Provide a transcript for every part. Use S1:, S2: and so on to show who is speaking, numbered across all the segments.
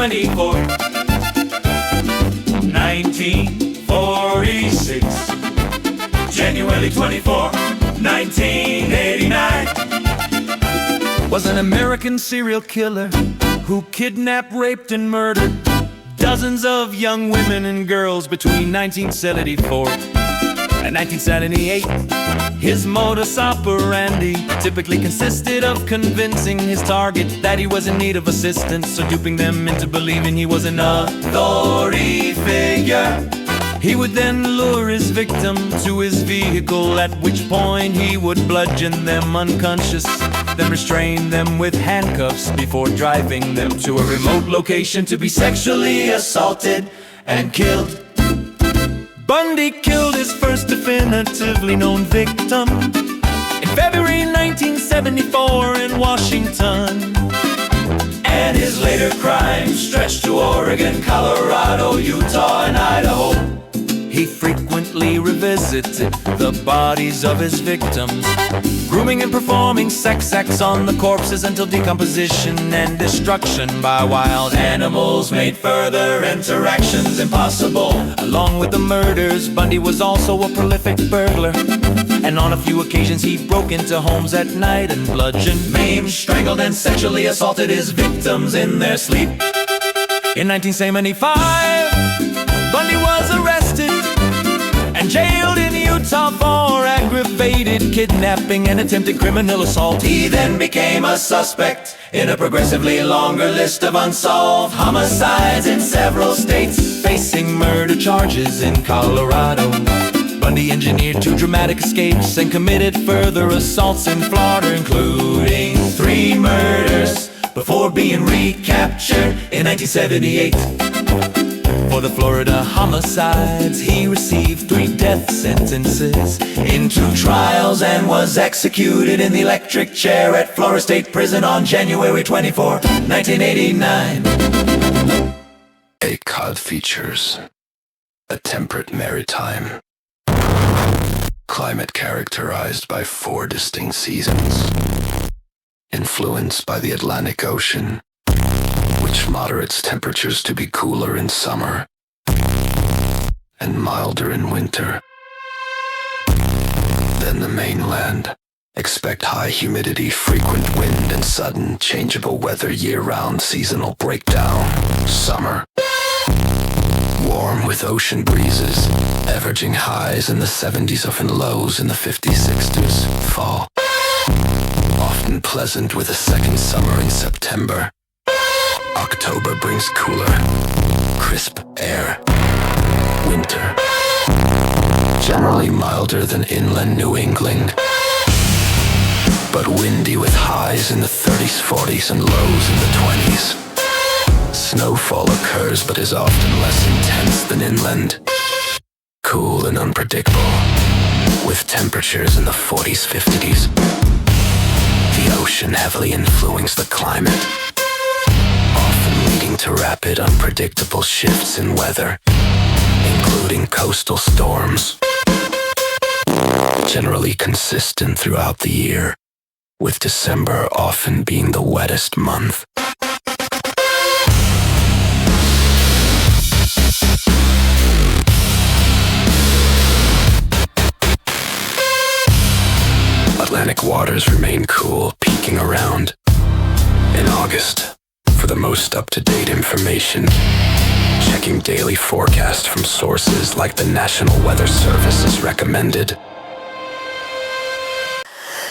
S1: 24, 1946. January 24, 1989.
S2: Was an American serial killer who kidnapped, raped, and murdered dozens of young women and girls between 1974 and 1978. His modus operandi typically consisted of convincing his target that he was in need of assistance, or duping them into believing he was an authority figure. He would then lure his victim to his vehicle, at which point he would bludgeon them unconscious, then restrain them with handcuffs before driving them to a remote location to be sexually assaulted and killed. Bundy killed his first definitively known victim in February 1974 in Washington.
S1: And his later crimes stretched to Oregon, Colorado, Utah, and Idaho.
S2: He frequently revisited the bodies of his victims, grooming and performing sex acts on the corpses until decomposition and destruction by wild animals made further interactions impossible. Along with the murders, Bundy was also a prolific burglar, and on a few occasions he broke into homes at night and bludgeoned, maimed, strangled, and sexually assaulted his victims in their sleep. In 1975, Bundy was arrested and jailed in Utah for aggravated kidnapping and attempted criminal assault.
S1: He then became a suspect in a progressively longer list of unsolved homicides in several states,
S2: facing murder charges in Colorado. Bundy engineered 2 dramatic escapes and committed further assaults in Florida, including 3 murders, before being recaptured in 1978. For the Florida homicides, he received 3 death sentences in 2 trials and was executed in the electric chair at Florida State Prison on January 24, 1989.
S3: ACOD features a temperate maritime climate characterized by 4 distinct seasons, influenced by the Atlantic Ocean, which moderates temperatures to be cooler in summer and milder in winter than the mainland. Expect high humidity, frequent wind, and sudden changeable weather year-round. Seasonal breakdown. Summer. Warm with ocean breezes, averaging highs in the 70s, often lows in the 50s, 60s. Fall. Often pleasant with a second summer in September. October brings cooler, crisp air. Winter. Generally milder than inland New England, but windy with highs in the 30s, 40s, and lows in the 20s. Snowfall occurs but is often less intense than inland. Cool and unpredictable, with temperatures in the 40s, 50s. The ocean heavily influences the climate, often leading to rapid, unpredictable shifts in weather, including coastal storms. Generally consistent throughout the year, with December often being the wettest month. Atlantic waters remain cool, peaking around in August. For the most up-to-date information, checking daily forecast from sources like the National Weather Service is recommended.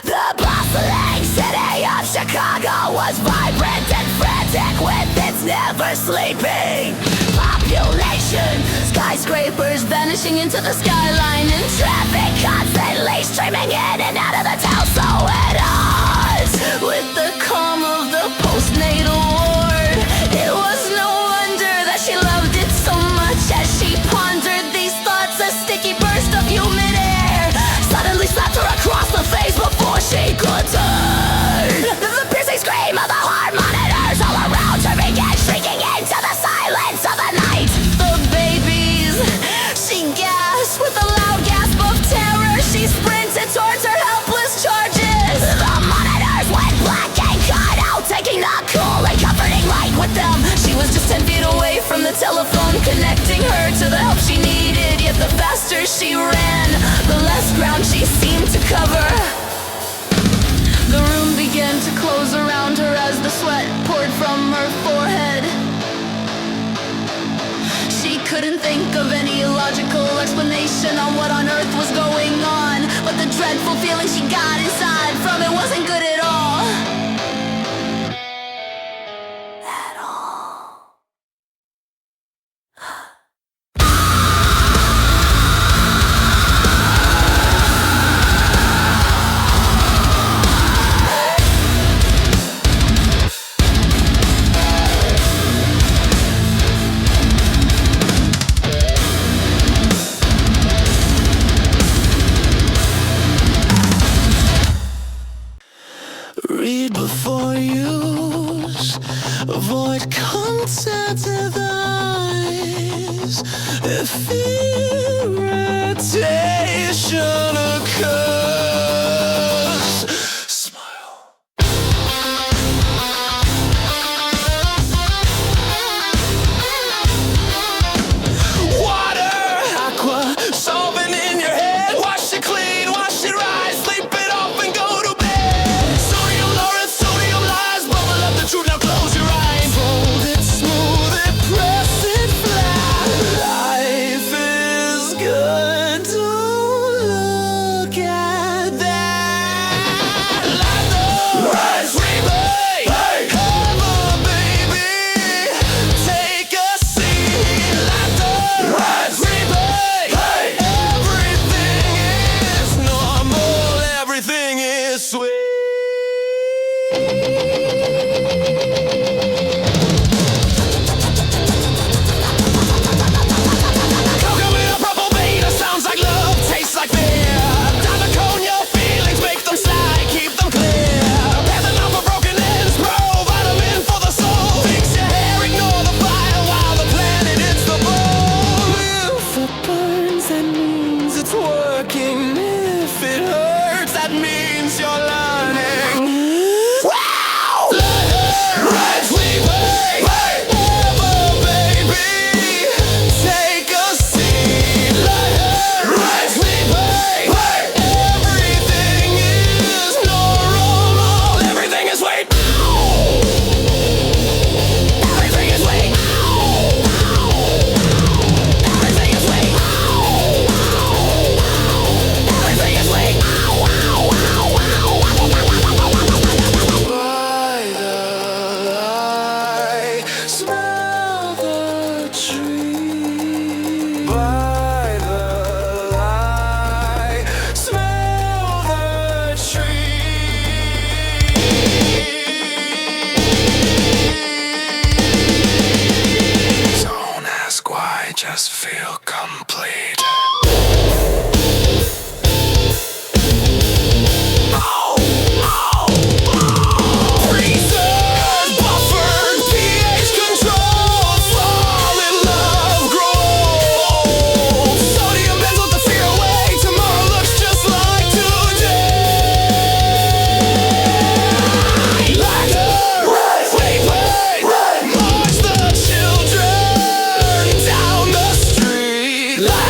S4: The bustling city of Chicago was vibrant and frantic with its never-sleeping population. Skyscrapers vanishing into the skyline and traffic constantly streaming in and out of the town. So at odds with the calm of the postnatal ward, it was no wonder that she loved it so much as she pondered these thoughts. A sticky burst of humid air suddenly slapped her across the face before she could turn. The piercing scream of the heart monitors all around her began shrieking into the silence of the night. The babies, she gasped with a loud gasp of terror. She sprinted towards her helpless charges. The monitors went black and cut out, taking the cooling couldn't think of any logical explanation on what on earth was going on. But the dreadful feeling she got inside from it wasn't good at all. At all.
S5: Read before use. Avoid contact with eyes. If irritation occurs, smile. Water, aqua, solving in your head. Wash it clean, wash it right. Sleep it off and go to bed. Sodium lauren, sodium lies. Bubble up the truth, now close your eyes. Fold it, smooth it, press it flat. Life is good, don't look at that. Light the rise, replay. Cover, baby, take a seat. Light the rise, replay. Everything is normal, everything is sweet. Cocoa in a purple beta sounds like love, tastes like fear. Diamond cone your feelings, make them slide, keep them clear. Ethanol for broken ends, pro vitamin for the soul. Fix your hair, ignore the fire while the planet hits the bowl. If it burns, that means it's working. If it hurts, that means you're learning. Wow! Let her ride, sweet way. Ever, baby, take a seat. Let her ride, sweet way. Everything is normal. Everything is sweet. Everything is sweet. Everything is sweet. Everything is sweet. By the light, smell the tree. By the light, smell the tree. Don't ask why, just feel complete. Freezers, buffered, pH controlled, solid love grows. Sodium bends with the fear away. Tomorrow looks just like today. Like the wait, march the children down the street. Like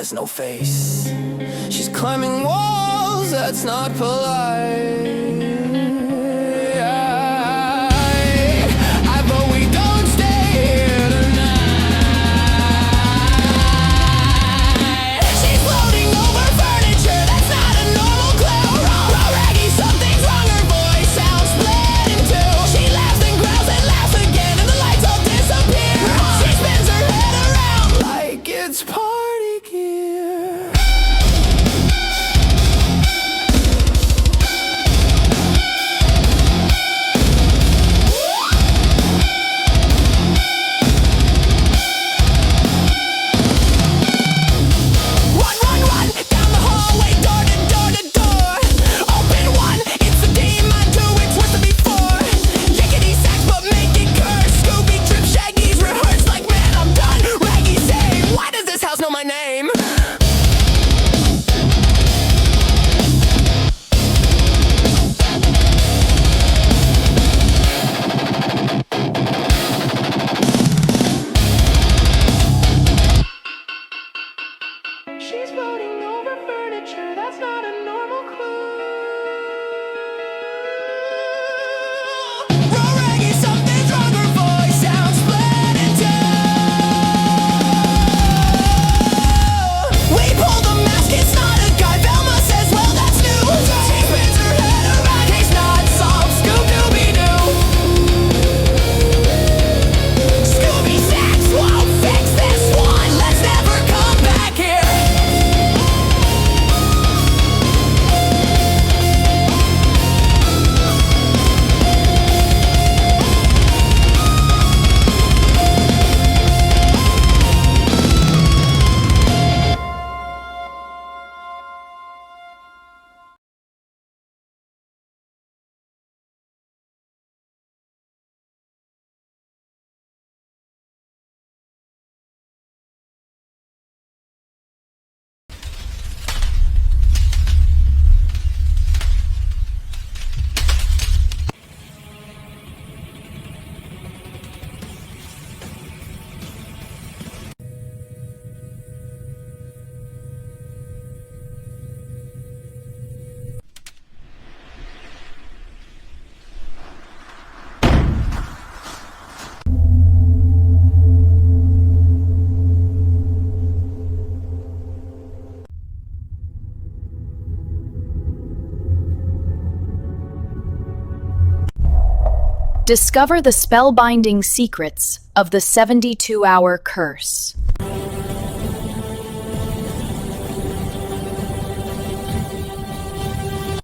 S5: has no face. She's climbing walls, that's not polite. I vote we don't stay here tonight. She's floating over furniture, that's not a normal clue. Raw raggy, something's wrong, her voice sounds split in two. She laughs and growls and laughs again, and the lights all disappear. She spins her head around like it's party gear. Run, run, run, down the hallway, door to door to door. Open one, it's a demon, two, it's worse than before. Lickety sacks, but make it curse. Scooby, Trip, Shaggy's rehearsed like, man, I'm done. Raggy say, why does this house know my name? She's floating over furniture, that's not a normal clue. Raw raggy, something's wrong, her voice sounds split in two. We pull the mask, it's not a guy. Velma says, well, that's new. She spins her head around, case not solved. Scoob-Dooby-Doo. Scooby Sacks won't fix this one. Let's never come back here.
S6: Discover the spellbinding secrets of the 72-hour curse.